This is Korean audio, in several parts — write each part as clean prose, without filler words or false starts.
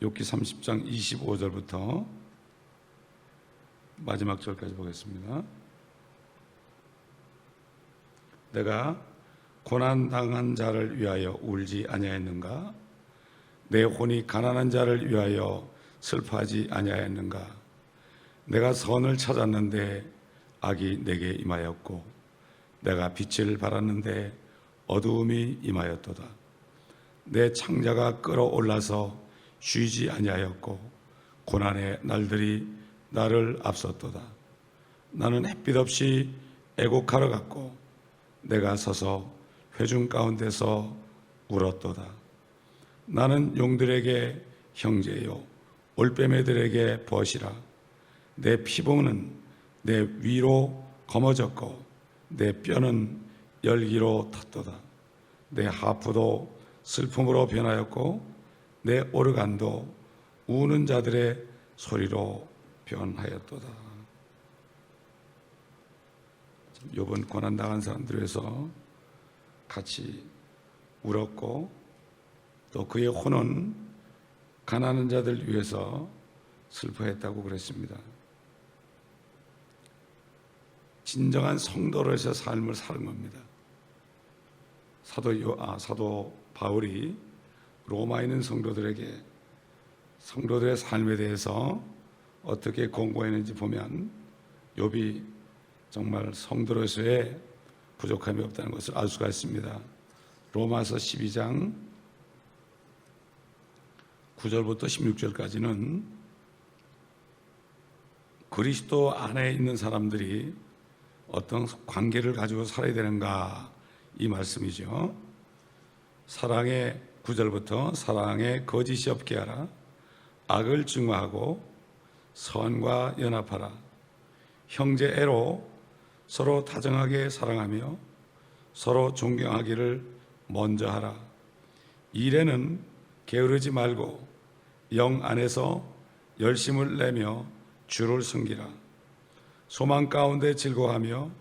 욥기 30장 25절부터 마지막 절까지 보겠습니다. 내가 고난당한 자를 위하여 울지 아니하였는가? 내 혼이 가난한 자를 위하여 슬퍼하지 아니하였는가? 내가 선을 찾았는데 악이 내게 임하였고 내가 빛을 바랐는데 어두움이 임하였도다. 내 창자가 끌어올라서 쉬지 아니하였고 고난의 날들이 나를 앞섰도다. 나는 햇빛 없이 애곡하러 갔고 내가 서서 회중 가운데서 울었도다. 나는 용들에게 형제요 올빼매들에게 벗이라. 내 피부는 내 위로 검어졌고 내 뼈는 열기로 탔도다. 내 하프도 슬픔으로 변하였고 내 오르간도 우는 자들의 소리로 변하였도다. 욥은 고난당한 사람들 위해서 같이 울었고 또 그의 혼은 가난한 자들 위해서 슬퍼했다고 그랬습니다. 진정한 성도로서 삶을 사는 겁니다. 사도 바울이 로마에 있는 성도들에게 성도들의 삶에 대해서 어떻게 공부했는지 보면 욥이 정말 성도로서의 부족함이 없다는 것을 알 수가 있습니다. 로마서 12장 9절부터 16절까지는 그리스도 안에 있는 사람들이 어떤 관계를 가지고 살아야 되는가 이 말씀이죠. 사랑의 9절부터 사랑에 거짓이 없게 하라. 악을 증오하고 선과 연합하라. 형제애로 서로 다정하게 사랑하며 서로 존경하기를 먼저 하라. 일에는 게으르지 말고 영 안에서 열심을 내며 주를 섬기라. 소망 가운데 즐거워하며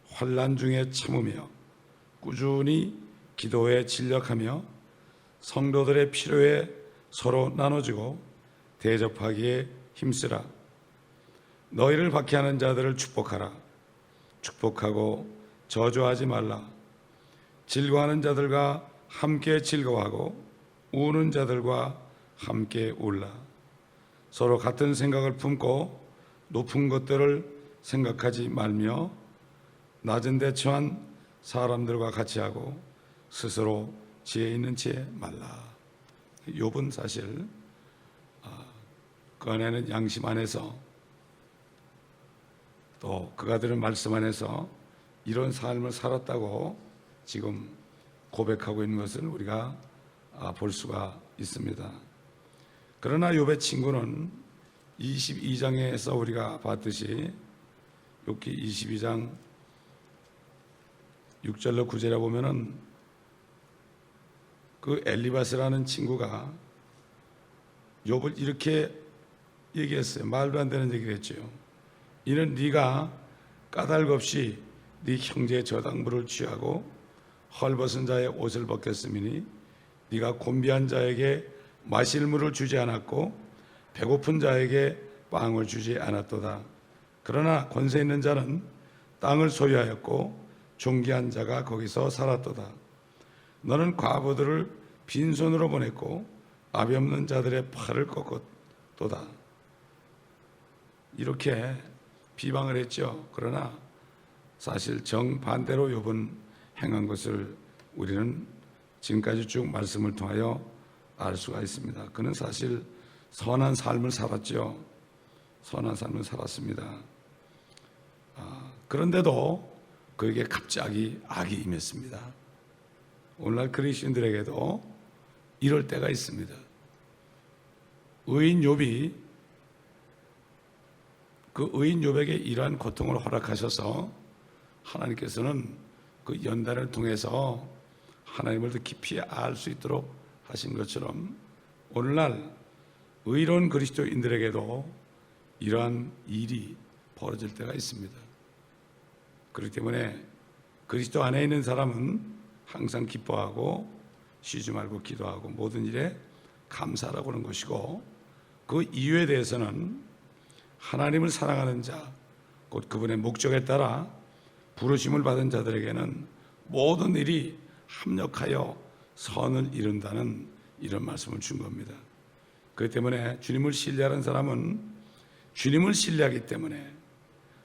환난 중에 참으며 꾸준히 기도에 진력하며 성도들의 필요에 서로 나눠주고 대접하기에 힘쓰라. 너희를 박해하는 자들을 축복하라. 축복하고 저주하지 말라. 즐거워하는 자들과 함께 즐거워하고 우는 자들과 함께 울라. 서로 같은 생각을 품고 높은 것들을 생각하지 말며 낮은 데 처한 사람들과 같이 하고 스스로 지혜 있는 채 말라. 욥은 사실 그 안에는 양심 안에서 또 그가 들은 말씀 안에서 이런 삶을 살았다고 지금 고백하고 있는 것을 우리가 볼 수가 있습니다. 그러나 욥의 친구는 22장에서 우리가 봤듯이 욥기 22장 6절로 9절에 보면은 그 엘리바스라는 친구가 욥을 이렇게 얘기했어요. 말도 안 되는 얘기를 했죠. 이는 네가 까닭 없이 네 형제의 저당물을 취하고 헐벗은 자의 옷을 벗겼음이니 네가 곤비한 자에게 마실 물을 주지 않았고 배고픈 자에게 빵을 주지 않았도다. 그러나 권세 있는 자는 땅을 소유하였고 존귀한 자가 거기서 살았도다. 너는 과부들을 빈손으로 보냈고 아비 없는 자들의 팔을 꺾었도다. 이렇게 비방을 했죠. 그러나 사실 정반대로 욥은 행한 것을 우리는 지금까지 쭉 말씀을 통하여 알 수가 있습니다. 그는 사실 선한 삶을 살았죠. 선한 삶을 살았습니다. 그런데도 그에게 갑자기 악이 임했습니다. 오늘날 그리스도인들에게도 이럴 때가 있습니다. 의인 욥이 그 의인 욥에게 이러한 고통을 허락하셔서 하나님께서는 그 연단을 통해서 하나님을 더 깊이 알 수 있도록 하신 것처럼 오늘날 의로운 그리스도인들에게도 이러한 일이 벌어질 때가 있습니다. 그렇기 때문에 그리스도 안에 있는 사람은 항상 기뻐하고 쉬지 말고 기도하고 모든 일에 감사라고 하는 것이고, 그 이유에 대해서는 하나님을 사랑하는 자, 곧 그분의 목적에 따라 부르심을 받은 자들에게는 모든 일이 합력하여 선을 이룬다는 이런 말씀을 준 겁니다. 그렇기 때문에 주님을 신뢰하는 사람은 주님을 신뢰하기 때문에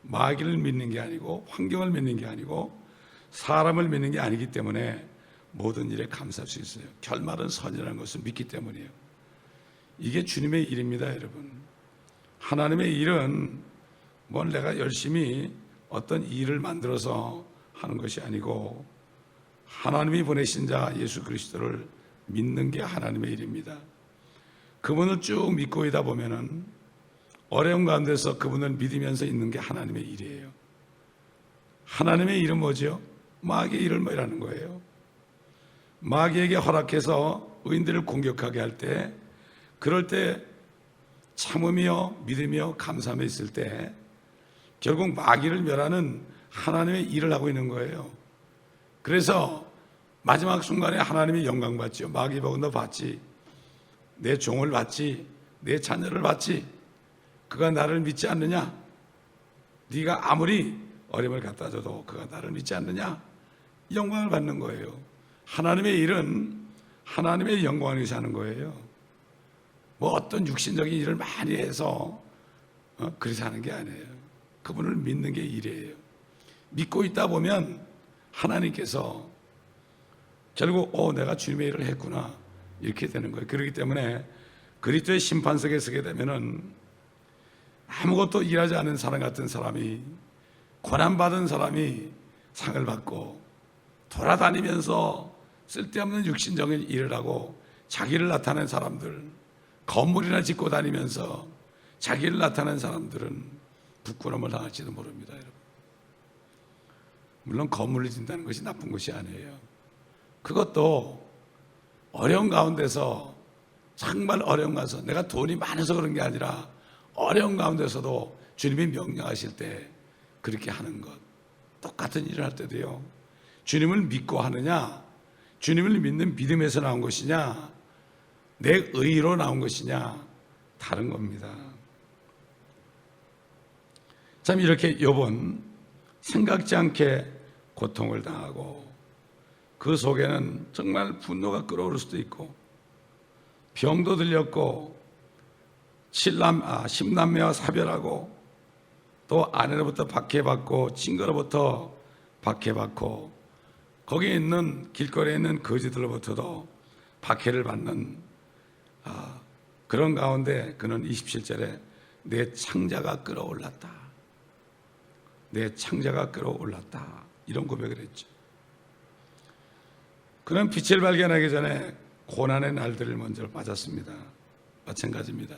마귀를 믿는 게 아니고 환경을 믿는 게 아니고 사람을 믿는 게 아니기 때문에 모든 일에 감사할 수 있어요. 결말은 선이라는 것을 믿기 때문이에요. 이게 주님의 일입니다, 여러분. 하나님의 일은 뭘 내가 열심히 어떤 일을 만들어서 하는 것이 아니고 하나님이 보내신 자 예수 그리스도를 믿는 게 하나님의 일입니다. 그분을 쭉 믿고 있다 보면은 어려운 가운데서 그분을 믿으면서 있는 게 하나님의 일이에요. 하나님의 일은 뭐죠? 마귀의 일을 뭐라는 거예요? 마귀에게 허락해서 의인들을 공격하게 할 때, 그럴 때 참으며 믿으며 감사하며 있을 때 결국 마귀를 멸하는 하나님의 일을 하고 있는 거예요. 그래서 마지막 순간에 하나님이 영광 받죠. 마귀 보고 너 봤지? 내 종을 봤지? 내 자녀를 봤지? 그가 나를 믿지 않느냐? 네가 아무리 어려움을 갖다 줘도 그가 나를 믿지 않느냐? 영광을 받는 거예요. 하나님의 일은 하나님의 영광을 위해서 하는 거예요. 뭐 어떤 육신적인 일을 많이 해서 그래서 하는 게 아니에요. 그분을 믿는 게 일이에요. 믿고 있다 보면 하나님께서 결국 내가 주님의 일을 했구나 이렇게 되는 거예요. 그렇기 때문에 그리스도의 심판석에 서게 되면은 아무것도 일하지 않은 사람 같은 사람이, 고난받은 사람이 상을 받고, 돌아다니면서 쓸데없는 육신적인 일을 하고 자기를 나타낸 사람들, 건물이나 짓고 다니면서 자기를 나타낸 사람들은 부끄러움을 당할지도 모릅니다, 여러분. 물론 건물을 짓는다는 것이 나쁜 것이 아니에요. 그것도 어려운 가운데서, 정말 어려운 가운데서, 내가 돈이 많아서 그런 게 아니라 어려운 가운데서도 주님이 명령하실 때 그렇게 하는 것, 똑같은 일을 할 때도요, 주님을 믿고 하느냐, 주님을 믿는 믿음에서 나온 것이냐, 내 의로 나온 것이냐 다른 겁니다. 참 이렇게 욥은 생각지 않게 고통을 당하고 그 속에는 정말 분노가 끓어오를 수도 있고 병도 들렸고 10남매와 사별하고 또 아내로부터 박해받고 친구로부터 박해받고 거기에 있는 길거리에 있는 거지들로부터도 박해를 받는 그런 가운데 그는 27절에 내 창자가 끌어올랐다. 내 창자가 끌어올랐다. 이런 고백을 했죠. 그는 빛을 발견하기 전에 고난의 날들을 먼저 맞았습니다. 마찬가지입니다.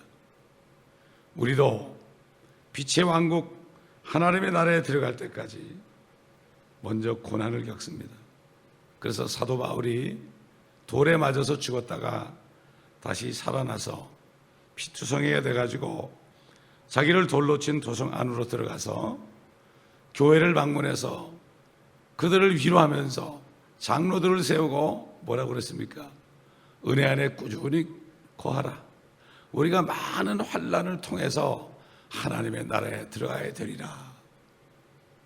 우리도 빛의 왕국 하나님의 나라에 들어갈 때까지 먼저 고난을 겪습니다. 그래서 사도 바울이 돌에 맞아서 죽었다가 다시 살아나서 피투성이가 돼가지고 자기를 돌로 친 도성 안으로 들어가서 교회를 방문해서 그들을 위로하면서 장로들을 세우고 뭐라고 그랬습니까? 은혜 안에 꾸준히 거하라. 우리가 많은 환난을 통해서 하나님의 나라에 들어가야 되리라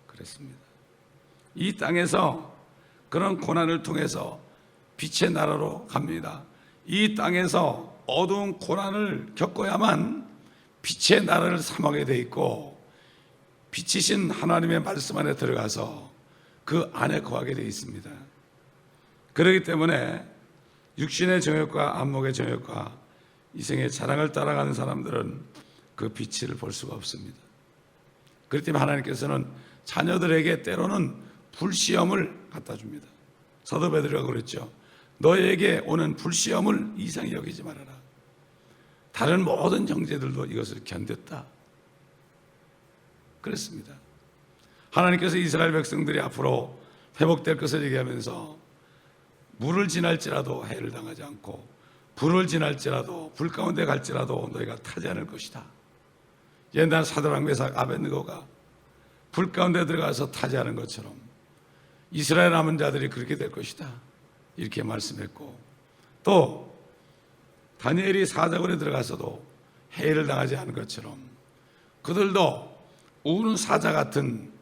그랬습니다. 이 땅에서 그런 고난을 통해서 빛의 나라로 갑니다. 이 땅에서 어두운 고난을 겪어야만 빛의 나라를 삼하게 돼 있고 빛이신 하나님의 말씀 안에 들어가서 그 안에 거하게 돼 있습니다. 그렇기 때문에 육신의 정욕과 안목의 정욕과 이생의 자랑을 따라가는 사람들은 그 빛을 볼 수가 없습니다. 그렇기 때문에 하나님께서는 자녀들에게 때로는 불시험을 갖다 줍니다. 사도 베드로가 그랬죠. 너에게 오는 불시험을 이상히 여기지 말아라. 다른 모든 형제들도 이것을 견뎠다 그랬습니다. 하나님께서 이스라엘 백성들이 앞으로 회복될 것을 얘기하면서 물을 지날지라도 해를 당하지 않고 불을 지날지라도 불 가운데 갈지라도 너희가 타지 않을 것이다. 옛날 사드락 메삭 아벳느고가 불 가운데 들어가서 타지 않은 것처럼 이스라엘 남은 자들이 그렇게 될 것이다 이렇게 말씀했고, 또 다니엘이 사자굴에 들어가서도 해를 당하지 않은 것처럼 그들도 우는 사자 같은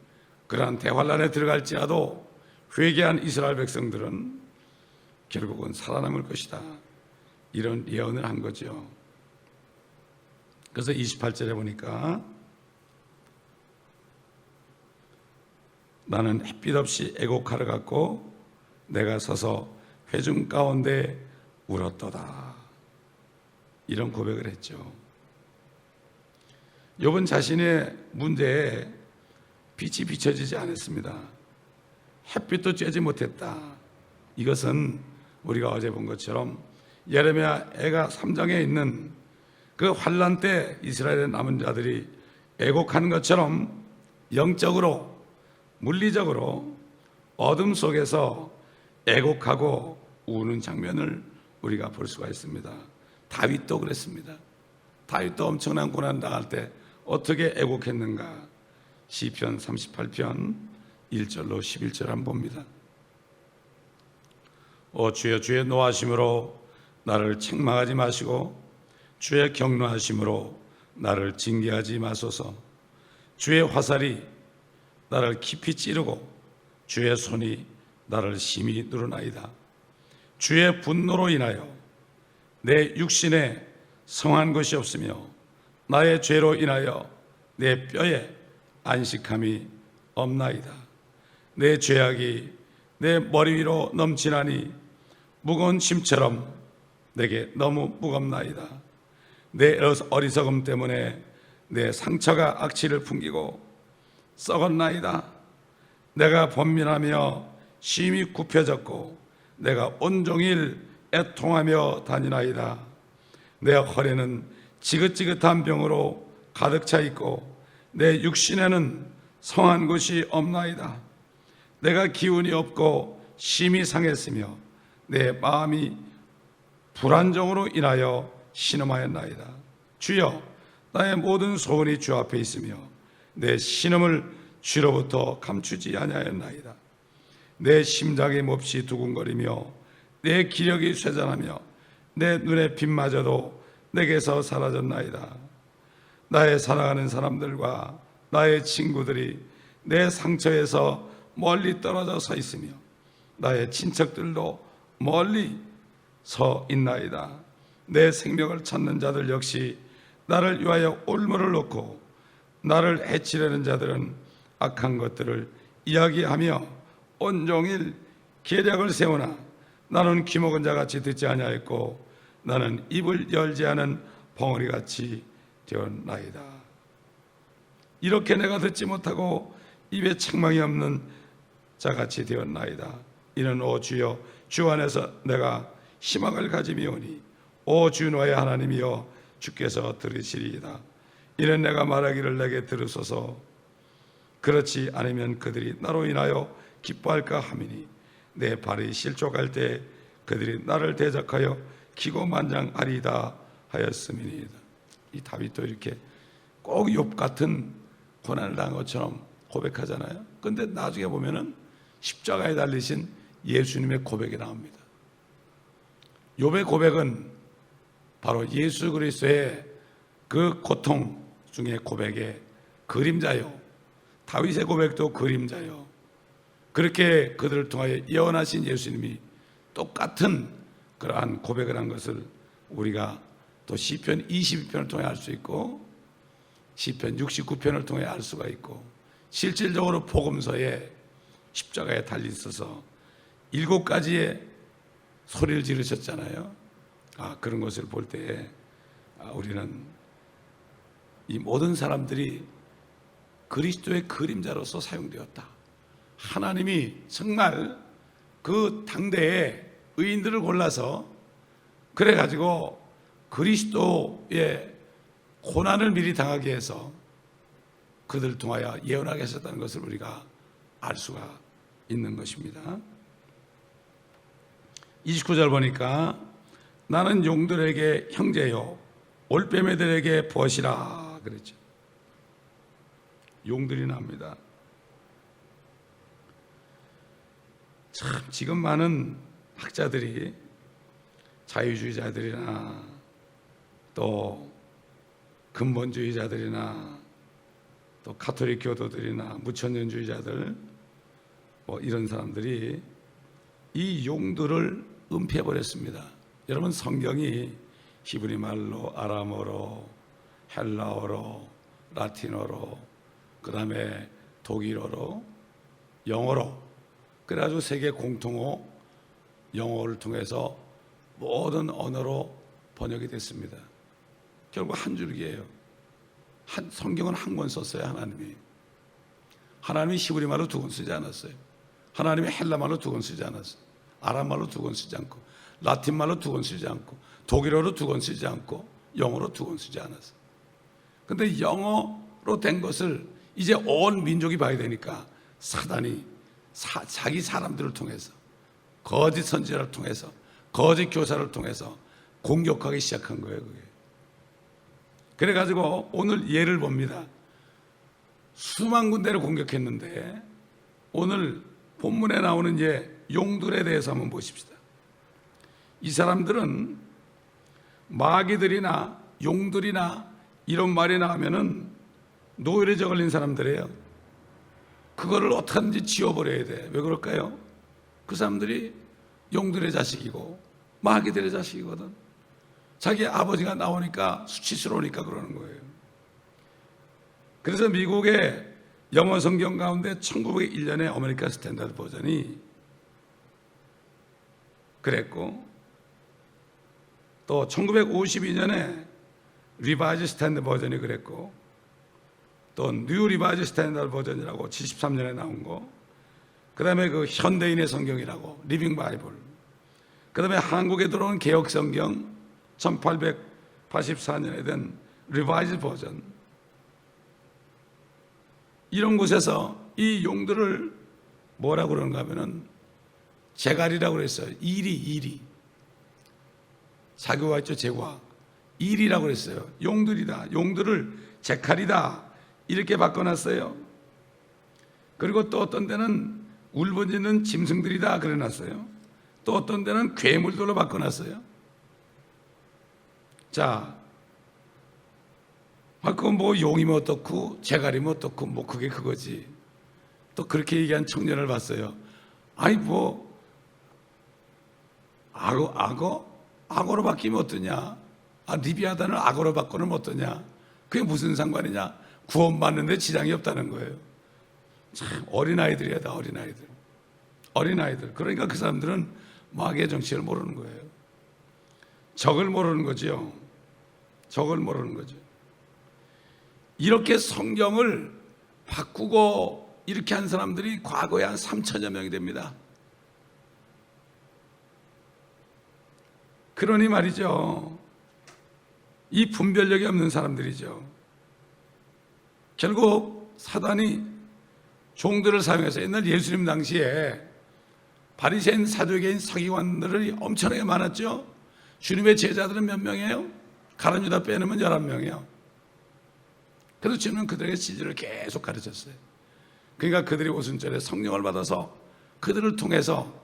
그러한 대환란에 들어갈지라도 회개한 이스라엘 백성들은 결국은 살아남을 것이다, 이런 예언을 한 거죠. 그래서 28절에 보니까 나는 햇빛 없이 애곡하러 갔고 내가 서서 회중 가운데 울었도다, 이런 고백을 했죠. 욥은 자신의 문제에 빛이 비춰지지 않았습니다. 햇빛도 쬐지 못했다. 이것은 우리가 어제 본 것처럼 예레미야 애가 3장에 있는 그 환란 때 이스라엘의 남은 자들이 애곡하는 것처럼 영적으로, 물리적으로 어둠 속에서 애곡하고 우는 장면을 우리가 볼 수가 있습니다. 다윗도 그랬습니다. 다윗도 엄청난 고난 당할 때 어떻게 애곡했는가? 시편 38편 1절로 11절 한번 봅니다. 주여, 주의 노하심으로 나를 책망하지 마시고 주의 격노하심으로 나를 징계하지 마소서. 주의 화살이 나를 깊이 찌르고 주의 손이 나를 심히 누르나이다. 주의 분노로 인하여 내 육신에 성한 것이 없으며 나의 죄로 인하여 내 뼈에 안식함이 없나이다. 내 죄악이 내 머리 위로 넘치나니 무거운 짐처럼 내게 너무 무겁나이다. 내 어리석음 때문에 내 상처가 악취를 풍기고 썩었나이다. 내가 번민하며 심히 굽혀졌고 내가 온종일 애통하며 다니나이다. 내 허리는 지긋지긋한 병으로 가득 차 있고 내 육신에는 성한 곳이 없나이다. 내가 기운이 없고 심히 상했으며 내 마음이 불안정으로 인하여 신음하였나이다. 주여, 나의 모든 소원이 주 앞에 있으며 내 신음을 주로부터 감추지 아니하였나이다. 내 심장이 몹시 두근거리며 내 기력이 쇠잔하며 내 눈의 빛마저도 내게서 사라졌나이다. 나의 사랑하는 사람들과 나의 친구들이 내 상처에서 멀리 떨어져 서 있으며 나의 친척들도 멀리 서 있나이다. 내 생명을 찾는 자들 역시 나를 위하여 올무를 놓고 나를 해치려는 자들은 악한 것들을 이야기하며 온종일 계략을 세우나 나는 귀먹은 자같이 듣지 아니하였고 나는 입을 열지 않은 벙어리같이 되었나이다. 이렇게 내가 듣지 못하고 입에 책망이 없는 자같이 되었나이다. 이는 오 주여, 주 안에서 내가 희망을 가지미오니 오 주 너의 하나님이여, 주께서 들으시리이다. 이는 내가 말하기를 내게 들으소서. 그렇지 않으면 그들이 나로 인하여 기뻐할까 함이니 내 발이 실족할 때 그들이 나를 대적하여 기고만장하리이다 하였음이니이다. 이 다윗도 이렇게 꼭 욥 같은 고난을 당한 것처럼 고백하잖아요. 그런데 나중에 보면은 십자가에 달리신 예수님의 고백이 나옵니다. 욥의 고백은 바로 예수 그리스도의 그 고통 중에 고백의 그림자요, 다윗의 고백도 그림자요. 그렇게 그들을 통하여 예언하신 예수님이 똑같은 그러한 고백을 한 것을 우리가 또 시편 22편을 통해 알 수 있고 시편 69편을 통해 알 수가 있고, 실질적으로 복음서에 십자가에 달려 있어서 7가지의 소리를 지르셨잖아요. 그런 것을 볼 때 우리는 이 모든 사람들이 그리스도의 그림자로서 사용되었다. 하나님이 정말 그 당대에 의인들을 골라서 그래가지고 그리스도의 고난을 미리 당하게 해서 그들을 통하여 예언하게 하셨다는 것을 우리가 알 수가 있는 것입니다. 29절 보니까 나는 용들에게 형제요 올빼매들에게 벗이라 그랬죠. 용들이 납니다. 참 지금 많은 학자들이 자유주의자들이나 또 근본주의자들이나 또 가톨릭 교도들이나 무천년주의자들 뭐 이런 사람들이 이 용들을 은폐해버렸습니다. 여러분, 성경이 히브리 말로, 아람어로, 헬라어로, 라틴어로, 그 다음에 독일어로, 영어로, 그래가지고 세계 공통어 영어를 통해서 모든 언어로 번역이 됐습니다. 결국 한 줄기예요. 성경은 한 권 썼어요. 하나님이 히브리 말로 2권 쓰지 않았어요. 하나님이 헬라 말로 2권 쓰지 않았어요. 아람 말로 2권 쓰지 않고, 라틴 말로 2권 쓰지 않고, 독일어로 2권 쓰지 않고, 영어로 2권 쓰지 않았어요. 근데 영어로 된 것을 이제 온 민족이 봐야 되니까 사단이 자기 사람들을 통해서, 거짓 선지자를 통해서, 거짓 교사를 통해서 공격하기 시작한 거예요. 그게. 그래가지고 오늘 예를 봅니다. 수만 군데를 공격했는데 오늘 본문에 나오는 용들에 대해서 한번 보십시다. 이 사람들은 마귀들이나 용들이나 이런 말이 나오면은 노이로제 걸린 사람들이에요. 그거를 어떻게든지 지워버려야 돼. 왜 그럴까요? 그 사람들이 용들의 자식이고 마귀들의 자식이거든. 자기 아버지가 나오니까 수치스러우니까 그러는 거예요. 그래서 미국의 영어 성경 가운데 1901년에 아메리칸 스탠다드 버전이 그랬고, 또 1952년에 리바이즈 스탠다드 버전이 그랬고, 또 뉴 리바이즈 스탠다드 버전이라고 73년에 나온 거, 그 다음에 그 현대인의 성경이라고 리빙 바이블, 그 다음에 한국에 들어온 개혁 성경 1884년에 된 리바이즈 버전, 이런 곳에서 이 용들을 뭐라고 그러는가 하면은 제갈이라고 그랬어요. 이리 사교와 있죠. 제과 일이라고 그랬어요. 용들이다. 용들을 제칼이다. 이렇게 바꿔놨어요. 그리고 또 어떤 데는 울부짖는 짐승들이다 그래놨어요. 또 어떤 데는 괴물들로 바꿔놨어요. 자, 그건 뭐 용이면 어떻고 제갈이면 어떻고 뭐 그게 그거지. 또 그렇게 얘기한 청년을 봤어요. 아니 뭐 악어로 바뀌면 어떠냐? 리비아단을 악어로 바꾸면 어떠냐? 그게 무슨 상관이냐? 구원받는데 지장이 없다는 거예요. 참 어린아이들이야. 다 어린아이들. 그러니까 그 사람들은 마귀의 정치를 모르는 거예요. 적을 모르는 거죠. 적을 모르는 거죠. 이렇게 성경을 바꾸고 이렇게 한 사람들이 과거에 한 3천여 명이 됩니다. 그러니 말이죠, 이 분별력이 없는 사람들이죠. 결국 사단이 종들을 사용해서, 옛날 예수님 당시에 바리새인, 사두개인, 서기관들이 엄청나게 많았죠. 주님의 제자들은 몇 명이에요? 가룟 유다 빼놓으면 11명이에요. 그래서 주님은 그들에게 진리를 계속 가르쳤어요. 그러니까 그들이 오순절에 성령을 받아서 그들을 통해서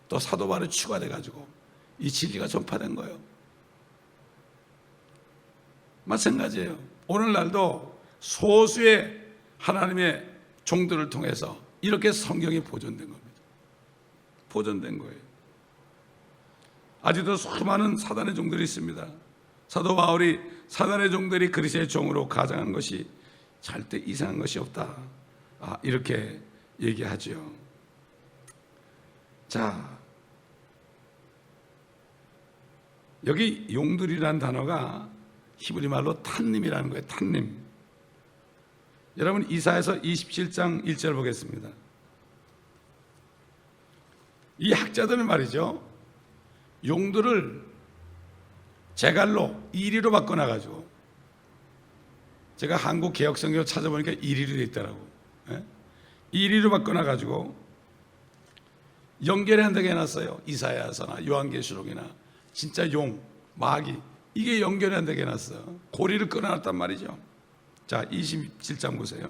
또 사도 바울이 추가돼 가지고 이 진리가 전파된 거예요. 마찬가지예요. 오늘날도 소수의 하나님의 종들을 통해서 이렇게 성경이 보존된 겁니다. 보존된 거예요. 아직도 수많은 사단의 종들이 있습니다. 사도 바울이 사단의 종들이 그리스도의 종으로 가장한 것이 절대 이상한 것이 없다, 이렇게 얘기하죠. 자, 여기 용들이라는 단어가 히브리 말로 탄님이라는 거예요. 탄님. 여러분, 이사야서 27장 1절 보겠습니다. 이 학자들은 말이죠, 용들을 제갈로, 이리로 바꿔놔가지고, 제가 한국 개혁성경 찾아보니까 이리로 돼 있더라고. 이리로 바꿔놔가지고 연결이 안 되게 해놨어요. 이사야서나 요한계시록이나 진짜 용, 마귀, 이게 연결이 안 되게 해놨어. 고리를 끊어놨단 말이죠. 자, 27장 보세요.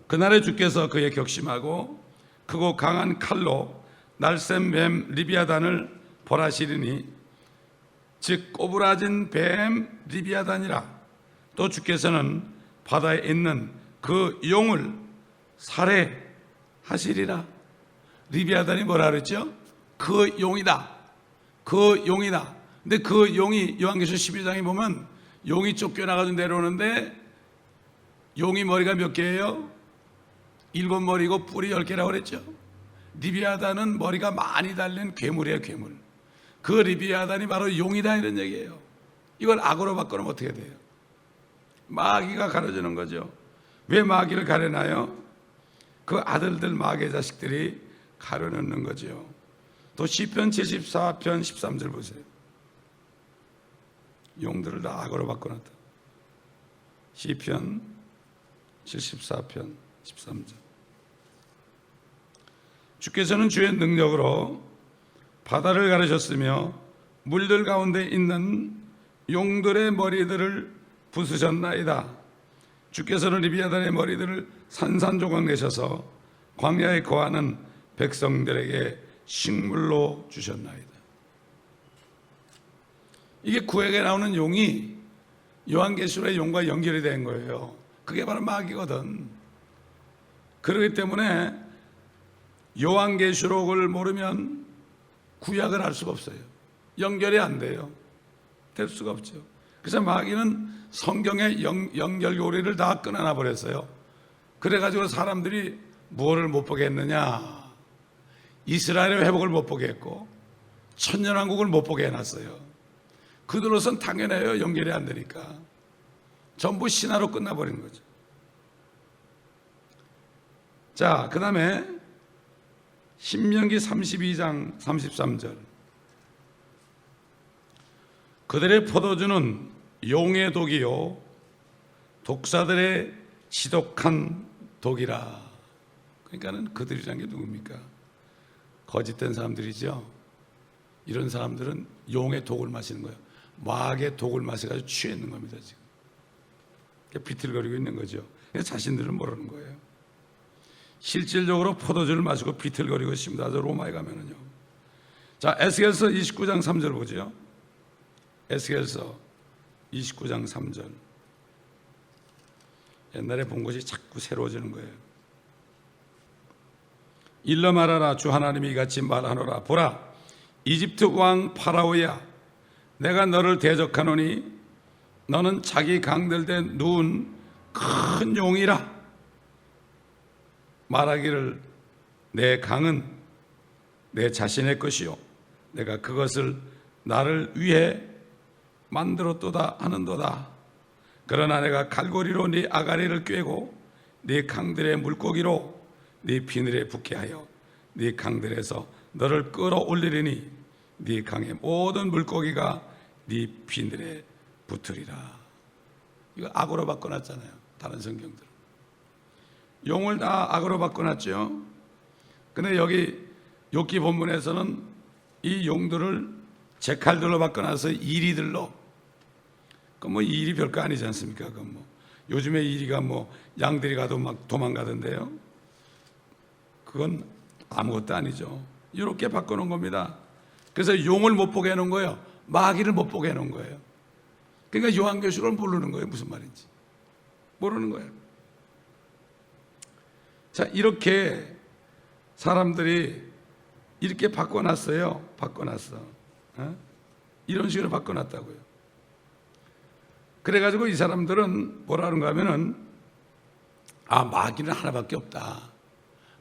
그날에 주께서 그의 격심하고 크고 강한 칼로 날쌘 뱀 리비아단을 벌하시리니 즉 꼬부라진 뱀 리비아단이라. 또 주께서는 바다에 있는 그 용을 살해하시리라. 리비아단이 뭐라 그랬죠? 그 용이다. 그 용이다. 근데 그 용이 요한계시록 12장에 보면 용이 쫓겨나가지고 내려오는데 용이 머리가 몇 개예요? 7머리고 뿔이 10개라고 그랬죠. 리비아단은 머리가 많이 달린 괴물이에요, 괴물. 그 리비아단이 바로 용이다 이런 얘기예요. 이걸 악으로 바꾸면 어떻게 돼요? 마귀가 가려주는 거죠. 왜 마귀를 가려나요? 그 아들들 마귀의 자식들이 가려놓는 거죠. 또 시편 74편 13절 보세요. 용들을 다 악으로 바꿔놨다. 시편 74편 13절. 주께서는 주의 능력으로 바다를 가르셨으며 물들 가운데 있는 용들의 머리들을 부수셨나이다. 주께서는 리비아단의 머리들을 산산조각 내셔서 광야에 거하는 백성들에게 식물로 주셨나이다. 이게 구약에 나오는 용이 요한계시록의 용과 연결이 된 거예요. 그게 바로 마귀거든. 그렇기 때문에 요한계시록을 모르면 구약을 알 수가 없어요. 연결이 안 돼요. 될 수가 없죠. 그래서 마귀는 성경의 연결고리를 다 끊어놔 버렸어요. 그래가지고 사람들이 무엇을 못 보게 했느냐? 이스라엘의 회복을 못 보게 했고 천년왕국을 못 보게 해놨어요. 그들로선 당연해요. 연결이 안 되니까. 전부 신화로 끝나버린 거죠. 자, 그 다음에 신명기 32장 33절. 그들의 포도주는 용의 독이요 독사들의 지독한 독이라. 그러니까는 그들이란 게 누굽니까? 거짓된 사람들이죠. 이런 사람들은 용의 독을 마시는 거예요. 마귀의 독을 마셔가지고 취해 있는 겁니다. 지금 비틀거리고 있는 거죠. 자신들은 모르는 거예요. 실질적으로 포도주를 마시고 비틀거리고 있습니다. 로마에 가면은요. 자, 에스겔서 29장 3절 보죠. 에스겔서 29장 3절. 옛날에 본 것이 자꾸 새로워지는 거예요. 일러 말하라. 주 하나님이 이같이 말하노라. 보라, 이집트 왕 파라오야, 내가 너를 대적하노니 너는 자기 강들대 누운 큰 용이라. 말하기를 내 강은 내 자신의 것이요 내가 그것을 나를 위해 만들었도다 하는도다. 그러나 내가 갈고리로 네 아가리를 꿰고 네 강들의 물고기로 네 비늘에 붙게 하여 네 강들에서 너를 끌어올리리니 네 강의 모든 물고기가 네 비늘에 붙으리라. 이거 악으로 바꿔놨잖아요. 다른 성경들 용을 다 악으로 바꿔놨죠. 근데 여기 욥기 본문에서는 이 용들을 제칼들로 바꿔놔서 이리들로. 그 뭐 이리 별거 아니지 않습니까? 그 뭐 요즘에 이리가 뭐 양들이 가도 막 도망가던데요. 그건 아무것도 아니죠. 이렇게 바꿔놓은 겁니다. 그래서 용을 못 보게 해놓은 거예요. 마귀를 못 보게 해놓은 거예요. 그러니까 요한계시록을 모르는 거예요. 무슨 말인지 모르는 거예요. 자, 이렇게 사람들이 이렇게 바꿔놨어요. 바꿔놨어. 이런 식으로 바꿔놨다고요. 그래가지고 이 사람들은 뭐라는가 하면은, 마귀는 하나밖에 없다.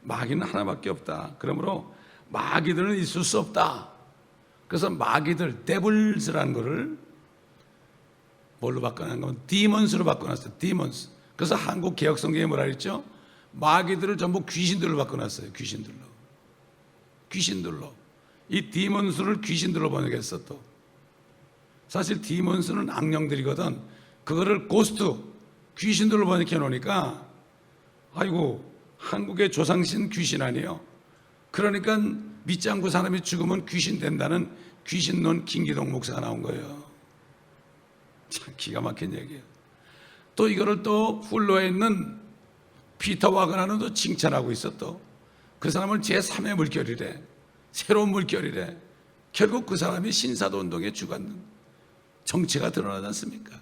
마귀는 하나밖에 없다. 그러므로 마귀들은 있을 수 없다. 그래서 마귀들, 데블스라는 거를 뭘로 바꿔놓은 거면 디먼스로 바꿔놨어요. 디먼스. 그래서 한국 개혁 성경에 뭐라 그랬죠? 마귀들을 전부 귀신들로 바꿔놨어요. 귀신들로. 이 디몬스를 귀신들로 번역했어. 또 사실 디몬스는 악령들이거든. 그거를 고스트, 귀신들로 번역해 놓으니까 아이고, 한국의 조상신 귀신 아니에요. 그러니까 믿지 않고 사람이 죽으면 귀신 된다는 귀신론 김기동 목사가 나온 거예요. 참 기가 막힌 얘기예요. 또 이거를 또 훌로에 있는 피터 와그나는 또 칭찬하고 있어. 또 그 사람을 제3의 물결이래. 새로운 물결이래. 결국 그 사람이 신사도 운동의 주관은 정체가 드러나지 않습니까?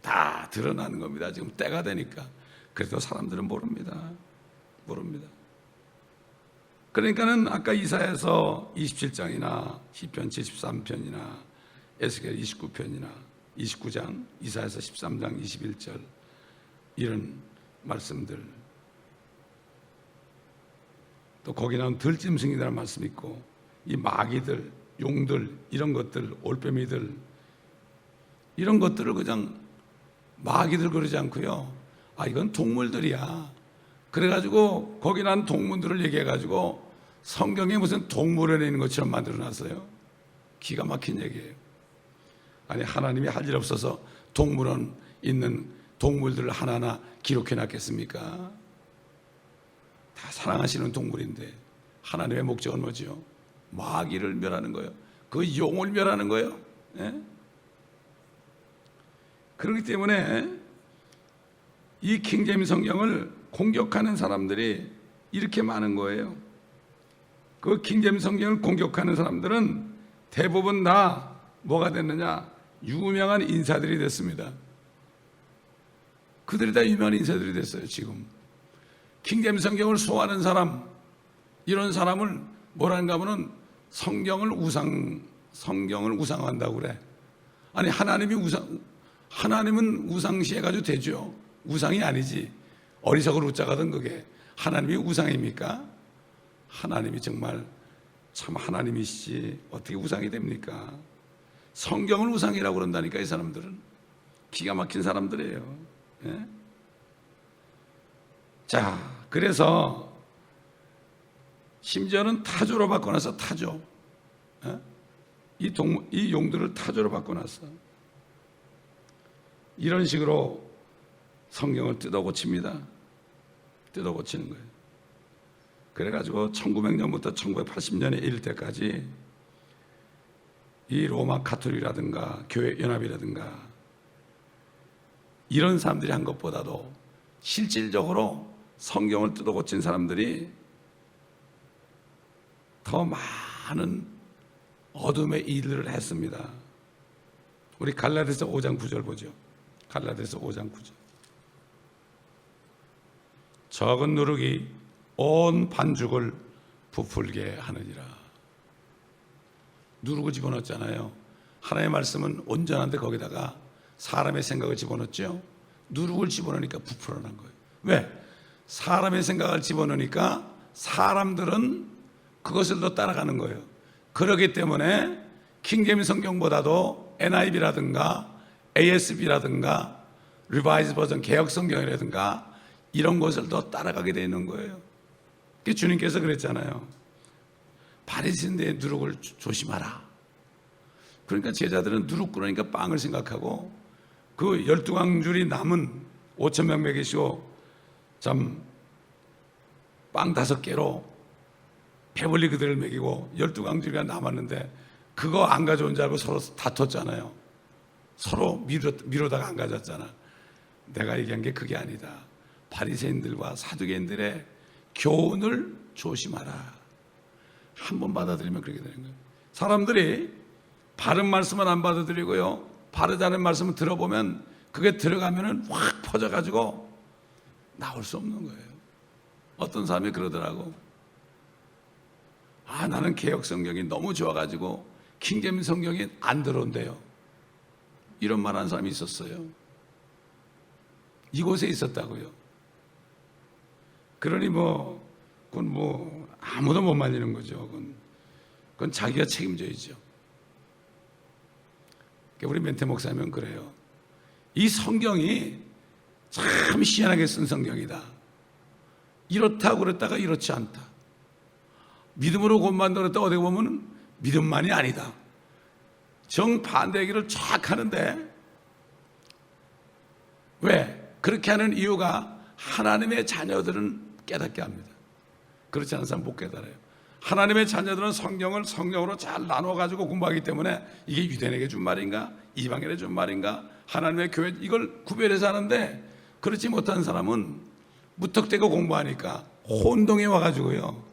다 드러나는 겁니다. 지금 때가 되니까. 그래도 사람들은 모릅니다. 그러니까는 아까 이사야서 27장이나 시편 73편이나 에스겔 29편이나 29장, 이사야서 13장 21절 이런 말씀들, 또 거기 나온 들짐승이라는 말씀 있고, 이 마귀들, 용들, 이런 것들, 올빼미들, 이런 것들을 그냥 마귀들 그러지 않고요, 이건 동물들이야. 그래가지고 거기 난 동물들을 얘기해가지고 성경에 무슨 동물원에 있는 것처럼 만들어놨어요. 기가 막힌 얘기예요. 아니, 하나님이 할 일 없어서 동물원 있는 동물들을 하나하나 기록해놨겠습니까? 다 사랑하시는 동물인데 하나님의 목적은 뭐죠? 마귀를 멸하는 거예요. 그 용을 멸하는 거예요. 예? 그렇기 때문에 이 킹제임스 성경을 공격하는 사람들이 이렇게 많은 거예요. 그 킹제임스 성경을 공격하는 사람들은 대부분 다 뭐가 됐느냐? 유명한 인사들이 됐습니다. 그들이 다 유명한 인사들이 됐어요. 지금 킹제임스 성경을 소화하는 사람, 이런 사람을 뭐라는가 하면은 성경을 우상한다고 그래. 아니, 하나님은 우상시해가지고 되죠. 우상이 아니지. 어리석은 우자거든 그게. 하나님이 우상입니까? 하나님이 정말 참 하나님이시지 어떻게 우상이 됩니까? 성경을 우상이라고 그런다니까. 이 사람들은 기가 막힌 사람들이에요. 예? 자, 그래서 심지어는 타조로 바꿔놨어. 타조. 예? 이 용들을 타조로 바꿔놨어. 이런 식으로 성경을 뜯어고칩니다. 뜯어고치는 거예요. 그래가지고 1900년부터 1980년에 이를 때까지 이 로마 가톨릭이라든가 교회 연합이라든가 이런 사람들이 한 것보다도 실질적으로 성경을 뜯어고친 사람들이 더 많은 어둠의 일들을 했습니다. 우리 갈라디아서 5장 9절 보죠. 갈라디아서 5장 9절. 적은 누룩이 온 반죽을 부풀게 하느니라. 누룩을 집어넣었잖아요. 하나님의 말씀은 온전한데 거기다가 사람의 생각을 집어넣었죠. 누룩을 집어넣으니까 부풀어난 거예요. 왜? 사람의 생각을 집어넣으니까 사람들은 그것을 더 따라가는 거예요. 그렇기 때문에 킹제임스 성경보다도 NIV라든가 ASB라든가 리바이즈 버전 개혁 성경이라든가 이런 것을 더 따라가게 되는 거예요. 주님께서 그랬잖아요. 바리새인들의 누룩을 조심하라. 그러니까 제자들은 누룩 끓으니까 빵을 생각하고 그 12광줄이 남은 5,000명 먹이시고 참 빵 5개로 배불리 그들을 먹이고 12광줄이가 남았는데 그거 안 가져온 줄 알고 서로 다퉜잖아요. 서로 미루다가 안 가졌잖아. 내가 얘기한 게 그게 아니다. 바리새인들과 사두개인들의 교훈을 조심하라. 한번 받아들이면 그렇게 되는 거예요. 사람들이 바른 말씀은 안 받아들이고요, 바르지 않은 말씀을 들어보면 그게 들어가면은 확 퍼져가지고 나올 수 없는 거예요. 어떤 사람이 그러더라고. 나는 개혁 성경이 너무 좋아가지고 킹제임스 성경이 안 들어온대요. 이런 말하는 사람이 있었어요. 이곳에 있었다고요. 그러니 그건 아무도 못 말리는 거죠. 그건 자기가 책임져야죠. 우리 멘태 목사님은 그래요. 이 성경이 참 희한하게 쓴 성경이다. 이렇다고 그랬다가 이렇지 않다. 믿음으로 곧 만들었다 어디 보면 믿음만이 아니다. 정반대 얘기를 쫙 하는데 왜? 그렇게 하는 이유가 하나님의 자녀들은 깨닫게 합니다. 그렇지 않은 사람 못 깨달아요. 하나님의 자녀들은 성경을 성경으로 잘 나눠가지고 공부하기 때문에 이게 유대인에게 준 말인가? 이방인에게 준 말인가? 하나님의 교회 이걸 구별해서 하는데 그렇지 못한 사람은 무턱대고 공부하니까 혼동에 와가지고요.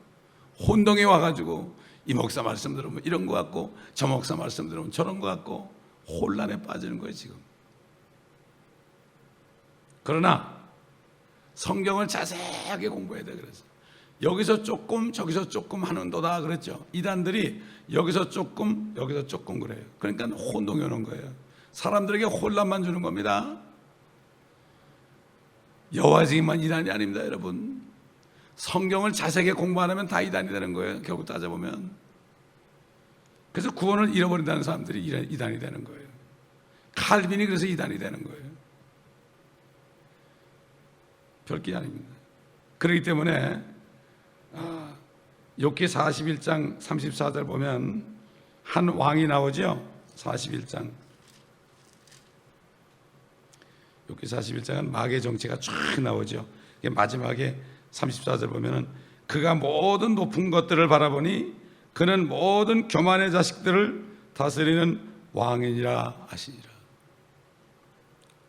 혼동에 와가지고 이 목사 말씀 들으면 이런 거 같고 저 목사 말씀 들으면 저런 거 같고 혼란에 빠지는 거예요 지금. 그러나 성경을 자세하게 공부해야 돼. 그래서 여기서 조금 저기서 조금 하는도다 그랬죠. 이단들이 여기서 조금 여기서 조금 그래요. 그러니까 혼동해 놓은 거예요. 사람들에게 혼란만 주는 겁니다. 여호와지기만 이단이 아닙니다 여러분. 성경을 자세하게 공부 안 하면 다 이단이 되는 거예요 결국 따져보면. 그래서 구원을 잃어버린다는 사람들이 이단이 되는 거예요. 칼빈이 그래서 이단이 되는 거예요. 별게 아닙니다. 그렇기 때문에 욥기 41장 34절 보면 한 왕이 나오죠. 41장 욥기 41장은 마귀의 정체가 쫙 나오죠. 마지막에 34절 보면은 그가 모든 높은 것들을 바라보니 그는 모든 교만의 자식들을 다스리는 왕이니라 하시니라.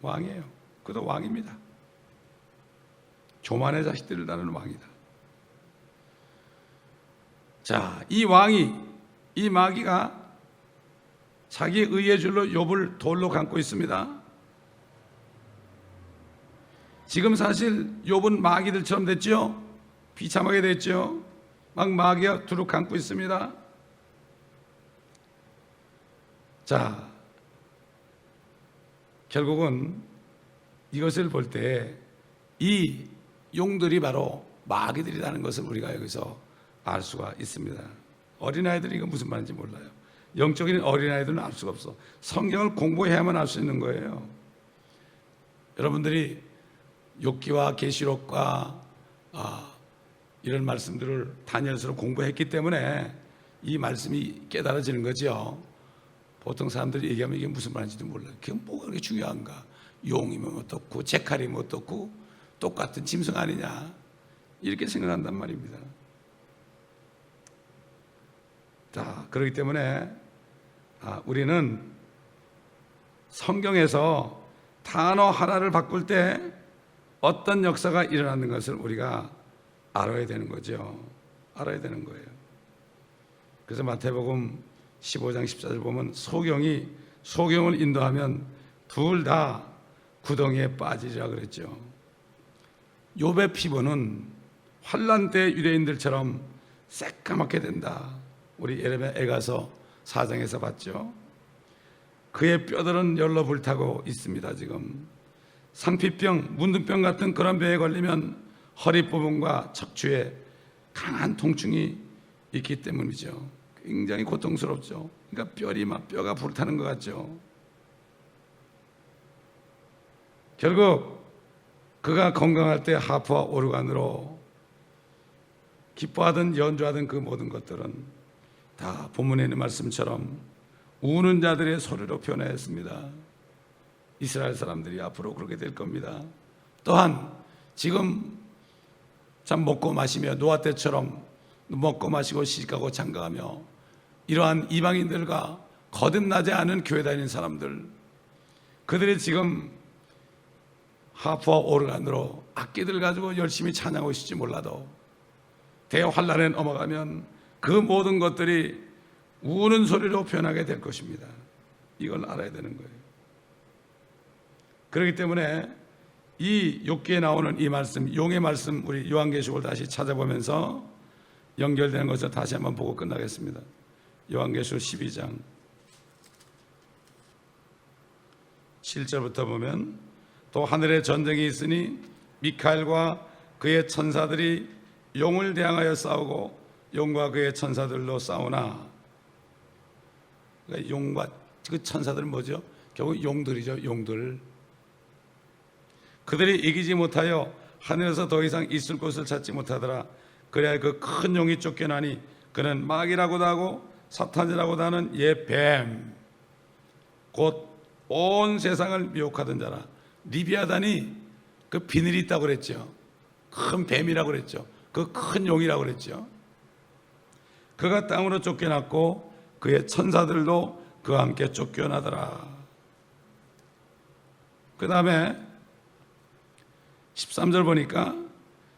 왕이에요. 그도 왕입니다. 교만의 자식들을 다루는 왕이다. 자, 이 왕이, 이 마귀가 자기 의의 줄로 욥을 돌로 감고 있습니다. 지금 사실 욥은 마귀들처럼 됐죠. 비참하게 됐죠. 막 마귀가 두루 감고 있습니다. 자, 결국은 이것을 볼 때 이 용들이 바로 마귀들이라는 것을 우리가 여기서 알 수가 있습니다. 어린아이들이 이거 무슨 말인지 몰라요. 영적인 어린아이들은 알 수가 없어. 성경을 공부해야만 알 수 있는 거예요. 여러분들이 욥기와 계시록과 이런 말씀들을 다니엘서로 공부했기 때문에 이 말씀이 깨달아지는 거죠. 보통 사람들이 얘기하면 이게 무슨 말인지도 몰라요. 그게 뭐가 그렇게 중요한가? 용이면 어떻고 제칼이면 어떻고 똑같은 짐승 아니냐 이렇게 생각한단 말입니다. 자, 그렇기 때문에 우리는 성경에서 단어 하나를 바꿀 때 어떤 역사가 일어나는 것을 우리가 알아야 되는 거죠. 알아야 되는 거예요. 그래서 마태복음 15장 14절 보면 소경을 인도하면 둘 다 구덩이에 빠지리라 그랬죠. 욥의 피부는 환란 때 유대인들처럼 새까맣게 된다. 우리 예레미야 에가서 4장에서 봤죠. 그의 뼈들은 열로 불타고 있습니다. 지금 상피병, 문둥병 같은 그런 병에 걸리면 허리 부분과 척추에 강한 통증이 있기 때문이죠. 굉장히 고통스럽죠. 그러니까 뼈가 불타는 것 같죠. 결국 그가 건강할 때 하프와 오르간으로 기뻐하든 연주하든 그 모든 것들은 다 본문에 있는 말씀처럼 우는 자들의 소리로 표현했습니다. 이스라엘 사람들이 앞으로 그렇게 될 겁니다. 또한 지금 참 먹고 마시며 노아 때처럼 먹고 마시고 시집가고 장가가며 이러한 이방인들과 거듭나지 않은 교회 다니는 사람들, 그들이 지금 하프와 오르간으로 악기들 가지고 열심히 찬양하고 있을지 몰라도 대환란에 넘어가면 그 모든 것들이 우는 소리로 변하게 될 것입니다. 이걸 알아야 되는 거예요. 그렇기 때문에 이 욥기에 나오는 이 말씀, 용의 말씀, 우리 요한계시록을 다시 찾아보면서 연결되는 것을 다시 한번 보고 끝나겠습니다. 요한계시록 12장 7절부터 보면 또 하늘에 전쟁이 있으니 미카엘과 그의 천사들이 용을 대항하여 싸우고 용과 그의 천사들로 싸우나, 그러니까 용과 그 천사들은 뭐죠? 결국 용들이죠. 용들. 그들이 이기지 못하여 하늘에서 더 이상 있을 곳을 찾지 못하더라. 그래야 그 큰 용이 쫓겨나니 그는 마귀라고도 하고 사탄이라고도 하는 뱀, 곧 온 세상을 미혹하던 자라. 리비아단이 그 비늘이 있다고 그랬죠. 큰 뱀이라고 그랬죠. 그 큰 용이라고 그랬죠. 그가 땅으로 쫓겨났고 그의 천사들도 그와 함께 쫓겨나더라. 그 다음에 13절 보니까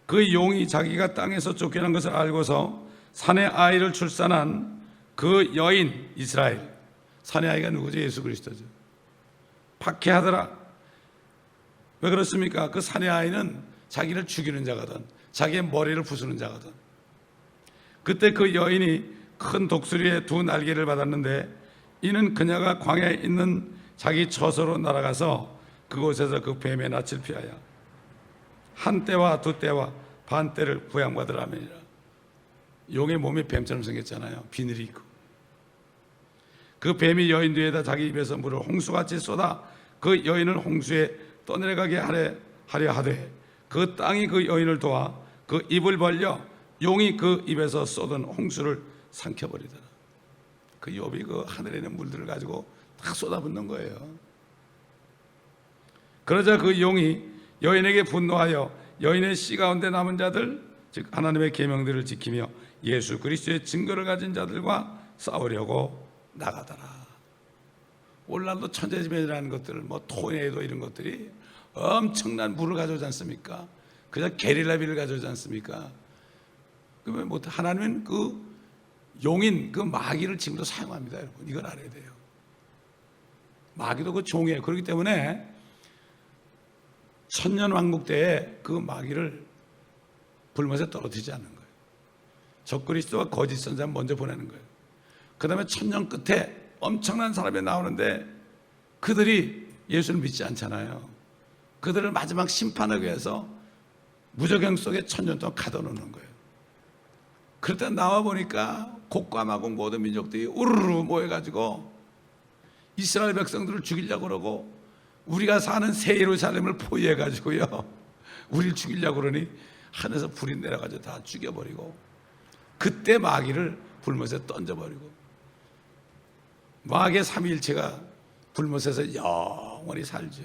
그 용이 자기가 땅에서 쫓겨난 것을 알고서 산에 아이를 출산한 그 여인 이스라엘, 사내아이가 누구죠? 예수 그리스도죠. 박해하더라. 왜 그렇습니까? 그 사내아이는 자기를 죽이는 자거든, 자기의 머리를 부수는 자거든. 그때 그 여인이 큰 독수리의 두 날개를 받았는데, 이는 그녀가 광야에 있는 자기 처소로 날아가서 그곳에서 그 뱀의 낯을 피하여 한 때와 두 때와 반 때를 부양받으라면이라. 용의 몸이 뱀처럼 생겼잖아요. 비늘이 있고. 그 뱀이 여인 뒤에다 자기 입에서 물을 홍수같이 쏟아 그 여인을 홍수에 떠내려가게 하려 하되, 그 땅이 그 여인을 도와 그 입을 벌려 용이 그 입에서 쏟은 홍수를 삼켜버리더라. 그 욥이 그 하늘에 있는 물들을 가지고 다 쏟아붓는 거예요. 그러자 그 용이 여인에게 분노하여 여인의 씨 가운데 남은 자들, 즉 하나님의 계명들을 지키며 예수 그리스도의 증거를 가진 자들과 싸우려고 나가더라. 오늘날도 천재지변이라는 것들, 뭐 토네이도 이런 것들이 엄청난 물을 가져오지 않습니까? 그냥 게릴라비를 가져오지 않습니까? 그러면 뭐 하나님은 그 용인 그 마귀를 지금도 사용합니다, 여러분. 이걸 알아야 돼요. 마귀도 그 종이에요. 그렇기 때문에 천년 왕국 때에 그 마귀를 불못에 떨어뜨리지 않는 거예요. 적그리스도와 거짓 선자 먼저 보내는 거예요. 그 다음에 천년 끝에 엄청난 사람이 나오는데 그들이 예수를 믿지 않잖아요. 그들을 마지막 심판하기 위해서 무저경 속에 천년 동안 가둬놓는 거예요. 그럴 때 나와 보니까 곡과마곡 모든 민족들이 우르르 모여가지고 이스라엘 백성들을 죽이려고 그러고, 우리가 사는 새 예루살렘을 포위해가지고요, 우리를 죽이려고 그러니 하늘에서 불이 내려가지고 다 죽여버리고, 그때 마귀를 불못에 던져버리고, 마귀의 삼위일체가 불못에서 영원히 살죠.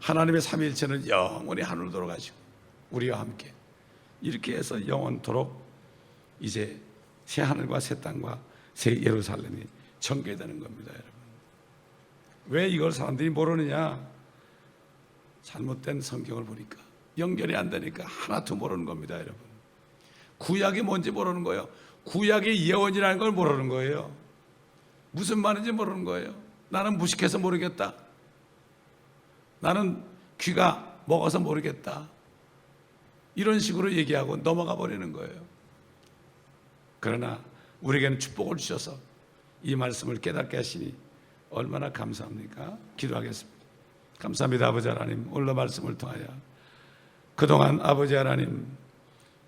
하나님의 삼위일체는 영원히 하늘로 돌아가시고 우리와 함께 이렇게 해서 영원토록 이제 새 하늘과 새 땅과 새 예루살렘이 전개되는 겁니다, 여러분. 왜 이걸 사람들이 모르느냐? 잘못된 성경을 보니까 연결이 안 되니까 하나도 모르는 겁니다, 여러분. 구약이 뭔지 모르는 거예요. 구약의 예언이라는 걸 모르는 거예요. 무슨 말인지 모르는 거예요. 나는 무식해서 모르겠다. 나는 귀가 먹어서 모르겠다. 이런 식으로 얘기하고 넘어가 버리는 거예요. 그러나 우리에게는 축복을 주셔서 이 말씀을 깨닫게 하시니 얼마나 감사합니까? 기도하겠습니다. 감사합니다, 아버지 하나님. 오늘 말씀을 통하여 그동안 아버지 하나님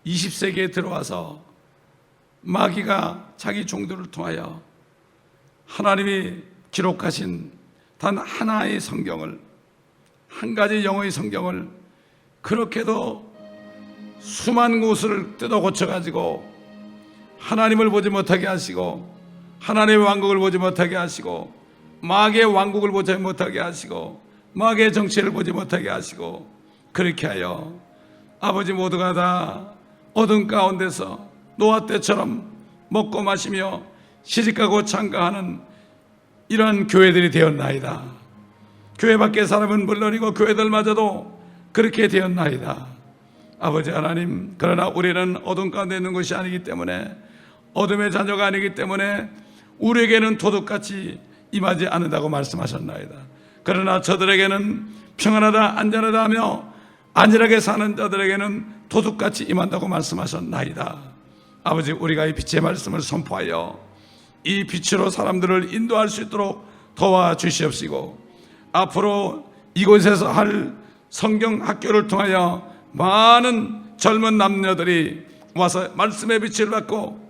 20세기에 들어와서 마귀가 자기 종들을 통하여 하나님이 기록하신 단 하나의 성경을, 한 가지 영어의 성경을 그렇게도 수만 곳을 뜯어 고쳐가지고 하나님을 보지 못하게 하시고, 하나님의 왕국을 보지 못하게 하시고, 마귀의 왕국을 보지 못하게 하시고, 마귀의 정치를 보지 못하게 하시고, 그렇게 하여 아버지 모두가 다 어둠 가운데서 노아 때처럼 먹고 마시며 시집가고 장가하는 이러한 교회들이 되었나이다. 교회 밖의 사람은 물론이고 교회들마저도 그렇게 되었나이다. 아버지 하나님, 그러나 우리는 어둠 가운데 있는 것이 아니기 때문에, 어둠의 자녀가 아니기 때문에 우리에게는 도둑같이 임하지 않는다고 말씀하셨나이다. 그러나 저들에게는 평안하다 안전하다 하며 안전하게 사는 자들에게는 도둑같이 임한다고 말씀하셨나이다. 아버지, 우리가 이 빛의 말씀을 선포하여 이 빛으로 사람들을 인도할 수 있도록 도와주시옵시고, 앞으로 이곳에서 할 성경 학교를 통하여 많은 젊은 남녀들이 와서 말씀의 빛을 받고,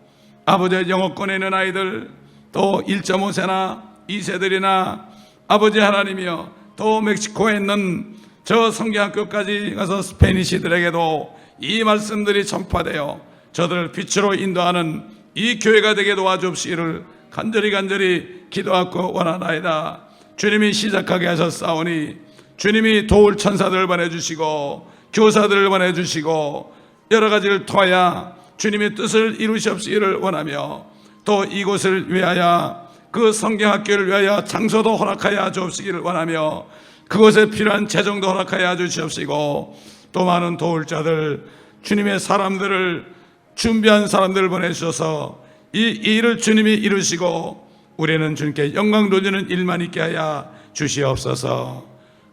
아버지의 영어권에 있는 아이들, 또 1.5세나 2세들이나 아버지 하나님이여, 또 멕시코에 있는 저 성경학교까지 가서 스페니시들에게도 이 말씀들이 전파되어 저들을 빛으로 인도하는 이 교회가 되게 도와주옵시기를 간절히 기도하고 원하나이다. 주님이 시작하게 하셨사오니 주님이 도울 천사들을 보내주시고 교사들을 보내주시고 여러 가지를 통하여 주님의 뜻을 이루시옵시기를 원하며, 또 이곳을 위하여 그 성경학교를 위하여 장소도 허락하여 주옵시기를 원하며, 그것에 필요한 재정도 허락하여 주시옵시고, 또 많은 도울 자들, 주님의 사람들을, 준비한 사람들을 보내주셔서 이 일을 주님이 이루시고 우리는 주님께 영광 돌리는 일만 있게 하여 주시옵소서.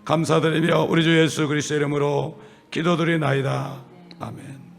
감사드리며 우리 주 예수 그리스도의 이름으로 기도드리나이다. 아멘.